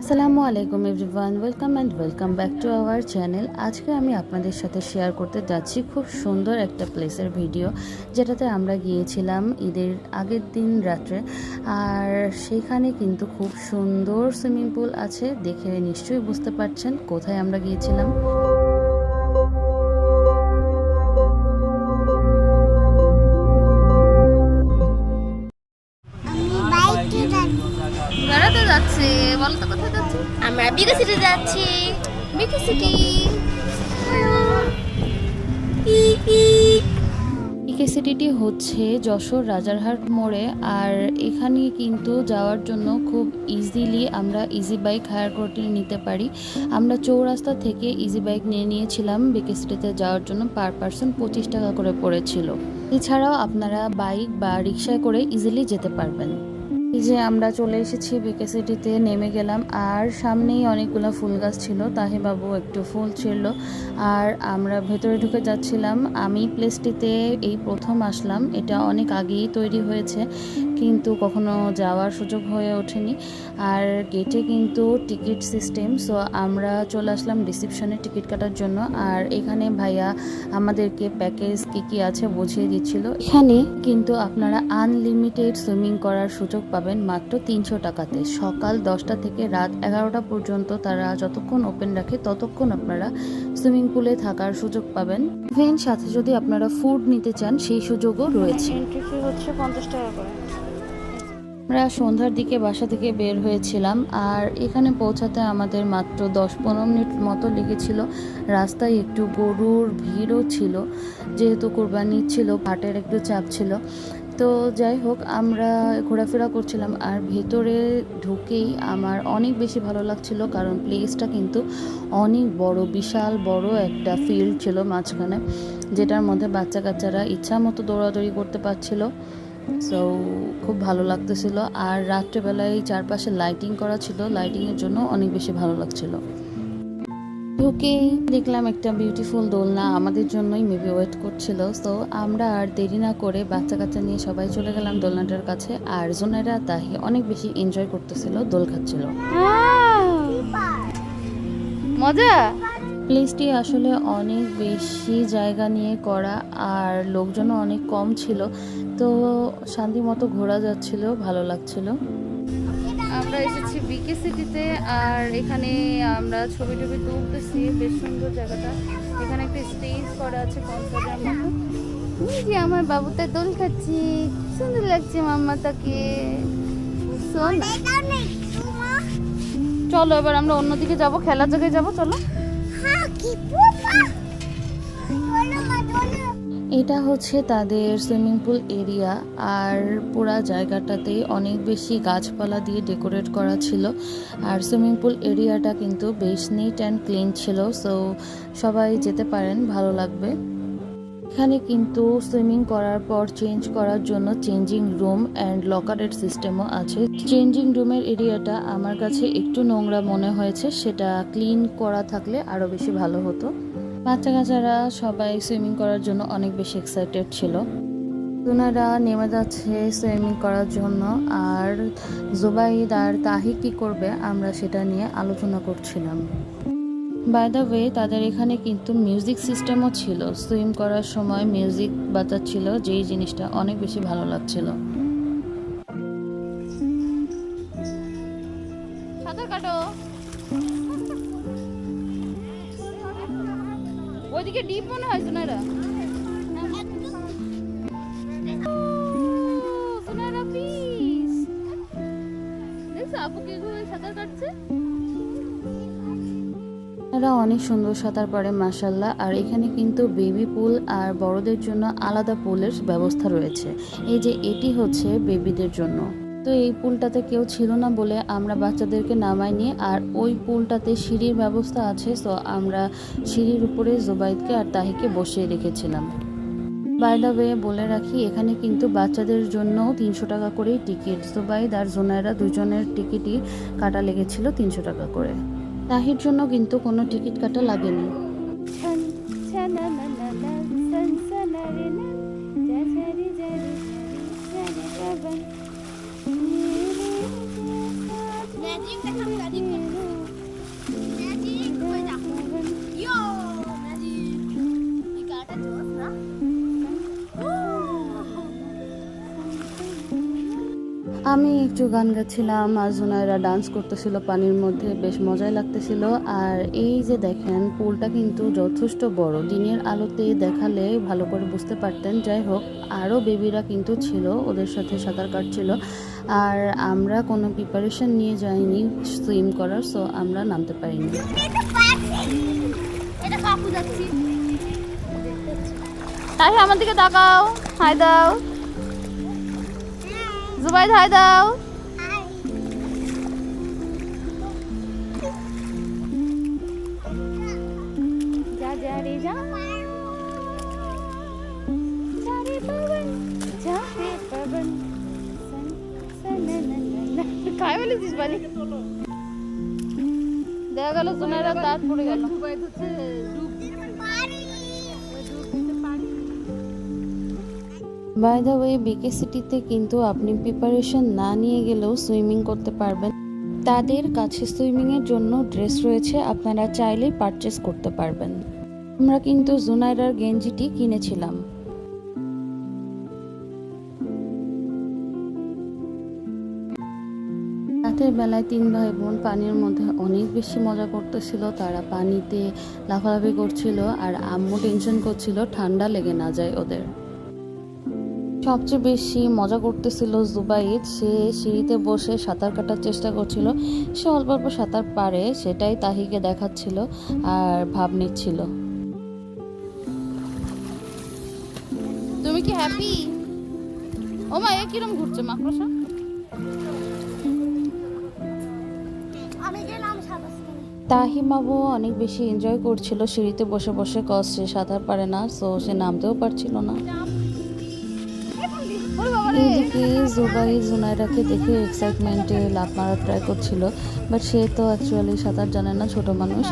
আসসালামু আলাইকুম everyone, welcome back to our channel. আজকে আমি আপনাদের সাথে শেয়ার করতে যাচ্ছি খুব সুন্দর একটা প্লেসের ভিডিও, যেটাতে আমরা গিয়েছিলাম ঈদের আগের দিন রাত্রে। আর সেখানে কিন্তু খুব সুন্দর সুইমিং পুল আছে, দেখে নিশ্চয়ই বুঝতে পারছেন কোথায় আমরা গিয়েছিলাম। বেড়াতে যাচ্ছি, বলো তো কোথায় যাচ্ছি? আমরা বিগা সিটি যাচ্ছি। বিকে সিটি। বিকে সিটিটি হচ্ছে যশোর রাজারহাট মোড়ে। আর এখানে কিন্তু যাওয়ার জন্য খুব ইজিলি আমরা ইজি বাইক হায়ার করে নিতে পারি। আমরা চৌরাস্তা থেকে ইজি বাইক নিয়ে নিয়েছিলাম বিকে সিটিতে যাওয়ার জন্য। পার পারসন 25 টাকা করে পড়েছিল। এছাড়াও আপনারা বাইক বা রিক্সায় করে ইজিলি যেতে পারবেন। এই যে আমরা চলে এসেছি বিকে সিটিতে, নেমে গেলাম। আর সামনেই অনেকগুলো ফুল গাছ ছিল, তাহিবাবু একটু ফুল ছিল। আর আমরা ভেতরে ঢুকে যাচ্ছিলাম। আমি প্লেসটিতে এই প্রথম আসলাম, এটা অনেক আগেই তৈরি হয়েছে কিন্তু কখনো যাওয়ার সুযোগ হয়ে ওঠেনি। আর গেটে কিন্তু টিকিট সিস্টেম, সো আমরা চলে আসলাম রিসেপশনে টিকিট কাটার জন্য। আর এখানে ভাইয়া আমাদেরকে প্যাকেজ কী আছে বুঝিয়ে দিচ্ছিল। এখানে কিন্তু আপনারা আনলিমিটেড সুইমিং করার সুযোগ পাবেন মাত্র 300 টাকাতে। সকাল 10টা থেকে রাত 11টা পর্যন্ত তারা যতক্ষণ ওপেন রাখে ততক্ষণ আপনারা সুইমিং পুলে থাকার সুযোগ পাবেন। ইভেন সাথে যদি আপনারা ফুড নিতে চান সেই সুযোগও রয়েছে। এন্ট্রি ফি হচ্ছে 50 টাকা করে। আমরা সন্ধ্যার দিকে বাসা থেকে বের হয়েছিলাম, আর এখানে পৌঁছাতে আমাদের মাত্র 10-15 মিনিট মতো লেগেছিল। রাস্তায় একটু গরুর ভিড়ও ছিল, যেহেতু কোরবানি ছিল, হাটের একটু চাপ ছিল। তো যাই হোক, আমরা ঘোরাফেরা করছিলাম। আর ভেতরে ঢুকেই আমার অনেক বেশি ভালো লাগছিল, কারণ প্লেসটা কিন্তু অনেক বড়, বিশাল বড় একটা ফিল্ড ছিল মাঝখানে, যেটার মধ্যে বাচ্চা কাচ্চারা ইচ্ছা মতো দৌড়াদৌড়ি করতে পারছিল। সো খুব ভালো লাগতেছিল। আর রাত্রেবেলায় চারপাশে লাইটিং করা ছিল, লাইটিংয়ের জন্য অনেক বেশি ভালো লাগছিল। ঢুকেই দেখলাম একটা বিউটিফুল দোলনা আমাদের জন্যই মেবি ওয়েট করছিল। সো আমরা আর দেরি না করে বাচ্চা কাচ্চা নিয়ে সবাই চলে গেলাম দোলনাটার কাছে। আর জোনাইরা তাহি অনেক বেশি এনজয় করতেছিল, দোল খাচ্ছিল। মজা। প্লেসটি আসলে অনেক বেশি জায়গা নিয়ে করা, আর লোকজনও অনেক কম ছিল, তো শান্তি মতো ঘোরা যাচ্ছিল, ভালো লাগছিল। আমরা এসেছি বিকে সিটিতে, আর এখানে আমরা ছবি টবি তুলতেছি। বেশ সুন্দর জায়গাটা। এখানে একটা স্টেজ করা আছে কনসার্টের মতো। এই যে আমার বাবুটা দোল খাচ্ছি, কি সুন্দর লাগছে মাম্মা তাকে। শোন, চলো এবার আমরা অন্যদিকে যাব, খেলার জায়গায় যাব, চলো। এটা হচ্ছে তাদের সুইমিং পুল এরিয়া। আর পুরা জায়গাটাতে অনেক বেশি গাছপালা দিয়ে ডেকোরেট করা ছিল। আর সুইমিং পুল এরিয়াটা কিন্তু বেশ নিট অ্যান্ড ক্লিন ছিল, সো সবাই যেতে পারেন, ভালো লাগবে। এখানে কিন্তু সুইমিং করার পর চেঞ্জ করার জন্য চেঞ্জিং রুম অ্যান্ড লকারের সিস্টেমও আছে। চেঞ্জিং রুমের এরিয়াটা আমার কাছে একটু নোংরা মনে হয়েছে, সেটা ক্লিন করা থাকলে আরও বেশি ভালো হতো। বাচ্চা কাচ্চারা সবাই সুইমিং করার জন্য অনেক বেশি এক্সাইটেড ছিল। ওনারা নেমে যাচ্ছে সুইমিং করার জন্য। আর জুবাইদ আর তাহি কী করবে আমরা সেটা নিয়ে আলোচনা করছিলাম। বাই দ্য ওয়ে, তাদের এখানে কিন্তু মিউজিক সিস্টেমও ছিল। সুইম করার সময় মিউজিক বাজাচ্ছিল, যেই জিনিসটা অনেক বেশি ভালো লাগছিল। সাঁতার কাটো। ওইদিকে ডিপ মনে হয় সোনারা। সোনারা প্লিজ, দেখছো আপু কিভাবে সাঁতার কাটছে। এরা অনেক সুন্দর সাঁতার পারে মাশাল্লাহ। আর এখানে কিন্তু বেবি পুল আর বড়দের জন্য আলাদা পুলের ব্যবস্থা রয়েছে। এই যে এটি হচ্ছে বেবিদের জন্য। তো এই পুলটাতে কেউ ছিল না বলে আমরা বাচ্চাদেরকে নামাই নিয়ে, আর ওই পুলটাতে সিঁড়ির ব্যবস্থা আছে, সো আমরা সিঁড়ির উপরে জুবাইদকে আর তাহিকে বসিয়ে রেখেছিলাম। বাই দ্য ওয়ে বলে রাখি, এখানে কিন্তু বাচ্চাদের জন্য 300 টাকা করেই টিকিট। জুবাইদ আর জোনাইরা দুজনের টিকিটই কাটা লেগেছিল 300 টাকা করে। তাহির জন্য কিন্তু কোনো টিকিট কাটা লাগেনি। ম্যাজিক দেখাম গাড়ি আমি একটু গান গাচ্ছিলাম আর জুনাইরা ডান্স করতেছিল পানির মধ্যে, বেশ মজাই লাগতেছিল। আর এই যে দেখেন পুলটা কিন্তু যথেষ্ট বড়, দিনের আলোতে দেখালে ভালো করে বুঝতে পারতেন। যাই হোক, আরও বেবিরা কিন্তু ছিল, ওদের সাথে সাঁতার কাটছিল। আর আমরা কোনো প্রিপারেশন নিয়ে যাইনি সুইম করার, সো আমরা নামতে পারিনি। তাই আমার দিকে তাকাও, হাই দাও জুবাইদ, হাই দাও। যা যা রে যা, যা রে পवन, যা রে पवन, काय বলেছিস বালি? দেখা গেল জুনাইরা দাঁত পড়ে গেল। বাই দ্য ওয়ে, বিকে সিটিতে কিন্তু আপনি প্রিপারেশন না নিয়ে গেলেও সুইমিং করতে পারবেন। তাদের কাছে সুইমিংয়ের জন্য ড্রেস রয়েছে, আপনারা চাইলেই পারচেস করতে পারবেন। আমরা কিন্তু জুনাইরার গেঞ্জিটি কিনেছিলাম। রাতের বেলায় 3 ভাই বোন পানির মধ্যে অনেক বেশি মজা করতেছিল। তারা পানিতে লাফালাফি করছিল আর আম্মু টেনশন করছিল ঠান্ডা লেগে না যায় ওদের। সবচেয়ে বেশি মজা করতেছিল জুবাইদ, সে সিঁড়িতে বসে সাঁতার কাটার চেষ্টা করছিল। সে অল্প অল্প সাঁতার পারে, সেটাই তাহিকে দেখাচ্ছিল আর ভাব নিচ্ছিল। তুমি কি হ্যাপি? ও মা, এ কিরম ঘুরছে মাকড়সা? তাহিমাবু অনেক বেশি এনজয় করছিল সিঁড়িতে বসে বসে, কজ সে সাঁতার পারে না, সো সে নামতেও পারছিল না। এদিকে জুবাই জুনাইরাকে দেখে এক্সাইটমেন্টে লাফ মারার ট্রাই করছিল, বাট সে তো অ্যাকচুয়ালি সাঁতার জানে না, ছোট মানুষ।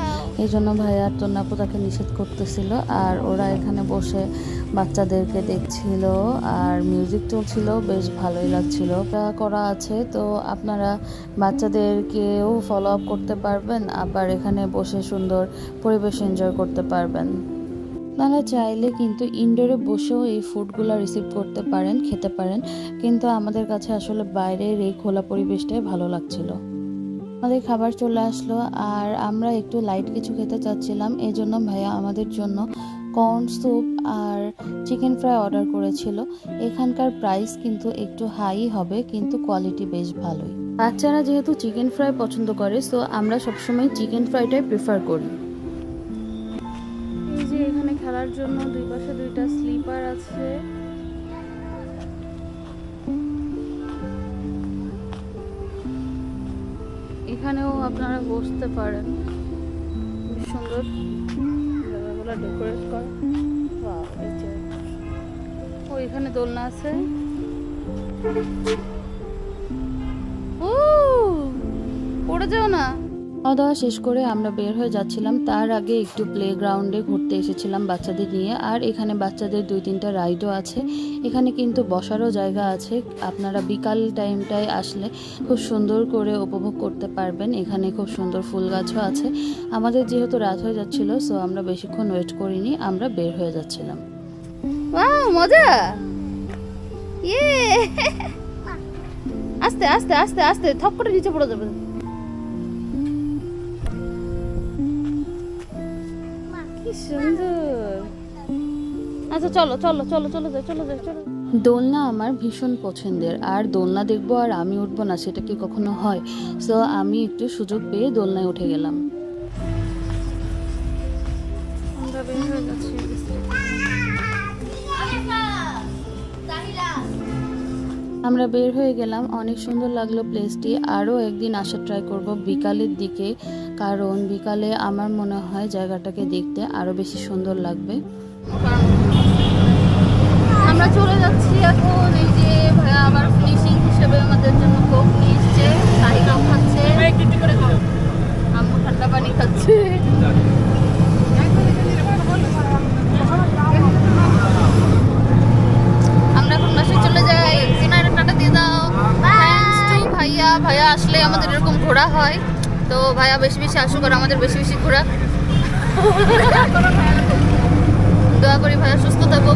এই জন্য ভাইয়া আর তন্নাপু তাকে নিষেধ করতেছিল। আর ওরা এখানে বসে বাচ্চাদেরকে দেখছিল আর মিউজিক চলছিল, বেশ ভালোই লাগছিল। করা আছে, তো আপনারা বাচ্চাদেরকেও ফলো আপ করতে পারবেন, আবার এখানে বসে সুন্দর পরিবেশ এনজয় করতে পারবেন। আপনারা চাইলে কিন্তু ইনডোরে বসেও এই ফুডগুলো রিসিভ করতে পারেন, খেতে পারেন, কিন্তু আমাদের কাছে আসলে বাইরের এই খোলা পরিবেশটাই ভালো লাগছিল। আমাদের খাবার চলে আসলো আর আমরা একটু লাইট কিছু খেতে চাচ্ছিলাম, এই জন্য ভাইয়া আমাদের জন্য কর্ন স্যুপ আর চিকেন ফ্রাই অর্ডার করেছিল। এখানকার প্রাইস কিন্তু একটু হাই হবে, কিন্তু কোয়ালিটি বেশ ভালোই। বাচ্চারা যেহেতু চিকেন ফ্রাই পছন্দ করে, সো আমরা সবসময় চিকেন ফ্রাইটাই প্রেফার করি। এই যে এখানে খেলার জন্য দুই পাশে 2টা স্লিপার আছে। এখানেও আপনারা বসতে পারেন, খুব সুন্দর জায়গাগুলো ডেকোরেট করা। ওয়াও, এই যে ও এখানে দোলনা আছে। ও পড়ে যাও না। খাওয়া দাওয়া শেষ করে আমরা বের হয়ে যাচ্ছিলাম। তার আগে একটু প্লেগ্রাউন্ডে ঘুরতে এসেছিলাম বাচ্চাদের নিয়ে, আর এখানে বাচ্চাদের 2-3টা রাইডও আছে। এখানে কিন্তু বসারও জায়গা আছে, আপনারা বিকাল টাইমটায় আসলে খুব সুন্দর করে উপভোগ করতে পারবেন। এখানে খুব সুন্দর ফুল গাছও আছে। আমাদের যেহেতু রাত হয়ে যাচ্ছিল, সো আমরা বেশিক্ষণ ওয়েট করিনি, আমরা বের হয়ে যাচ্ছিলাম। ওয়াও, মজা! ইয়ে আস্তে আস্তে আস্তে আস্তে, থপ করে নিচে পড়ে যাবে। কি সুন্দর। আচ্ছা চলো চলো চলো চলো যাই চলো যাই চলো। দোলনা আমার ভীষণ পছন্দের, আর দোলনা দেখবো আর আমি উঠবো না, সেটা কি কখনো হয়? সো আমি একটু সুযোগ পেয়ে দোলনায় উঠে গেলাম। আমরা বের হয়ে যাচ্ছি। আমরা বের হয়ে গেলাম, অনেক সুন্দর লাগলো প্লেসটি। আরও একদিন আসা ট্রাই করব বিকালের দিকে, কারণ বিকালে আমার মনে হয় জায়গাটাকে দেখতে আরও বেশি সুন্দর লাগবে। আমরা চলে যাচ্ছি এখন। এই যে ভাইয়া আবার ফিনিশিং হিসেবে আমাদের জন্য কোক নিয়ে এসছে, তাহিরাও খাচ্ছে, আম্মু ঠান্ডা পানি খাচ্ছে। আমরা এখন বাসায় চলে যাই। জুনাইরা টাটা দিয়ে দাও। থ্যাঙ্কস টু ভাইয়া, ভাইয়া আসলে আমাদের এরকম ঘোরা হয়, তো ভাইয়া বেশি বেশি আসুক আর আমাদের বেশি বেশি ঘোরা। দোয়া করি ভাইয়া সুস্থ থাকো।